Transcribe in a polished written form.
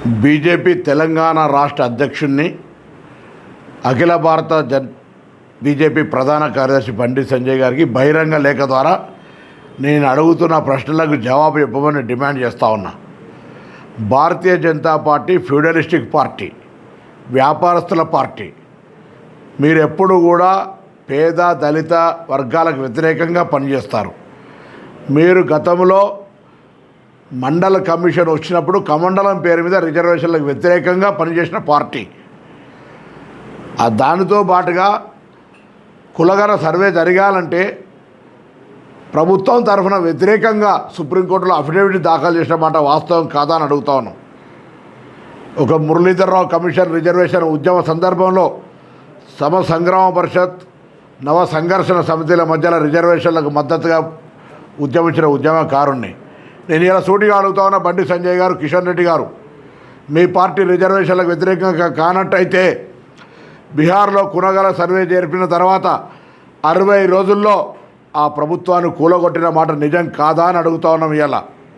BJP Telangana రాష్ట్ర అధ్యక్షుడిని అఖిల భారత బీజేపీ ప్రధాన కార్యదర్శి బండి సంజయ్ గారికి బహిరంగ లేఖ ద్వారా నేను అడుగుతున్న ప్రశ్నలకు జవాబు ఇవ్వమని డిమాండ్ చేస్తూ ఉన్నా. Bharatiya Janata party feudalistic party, వ్యాపారస్తుల పార్టీ. మీరు ఎప్పుడు కూడా పేద దళిత వర్గాలకు వ్యతిరేకంగా పనిచేస్తారు. మీరు గతంలో మండల కమిషన్ వచ్చినప్పుడు కమండలం పేరు మీద రిజర్వేషన్లకు వ్యతిరేకంగా పనిచేసిన పార్టీ. దానితో పాటుగా కులగణ సర్వే జరగాలంటే ప్రభుత్వం తరఫున వ్యతిరేకంగా సుప్రీంకోర్టులో అఫిడవిట్ దాఖలు చేసిన మాట వాస్తవం కాదా అని అడుగుతా ఉన్నాం. ఒక మురళీధరరావు కమిషన్ రిజర్వేషన్ ఉద్యమ సందర్భంలో సమ సంగ్రామ పరిషత్, నవ సంఘర్షణ సమితిల మధ్యలో రిజర్వేషన్లకు మద్దతుగా ఉద్యమించిన ఉద్యమకారుణ్ణి. నేను ఇలా సూటిగా అడుగుతా ఉన్నా, బండి సంజయ్ గారు, కిషన్ రెడ్డి గారు, మీ పార్టీ రిజర్వేషన్లకు వ్యతిరేకంగా కానట్టయితే బీహార్లో కులగణ సర్వే జరిపిన తర్వాత 60 రోజుల్లో ఆ ప్రభుత్వాన్ని కూలగొట్టిన మాట నిజం కాదా అని అడుగుతా ఉన్నాం. ఇలా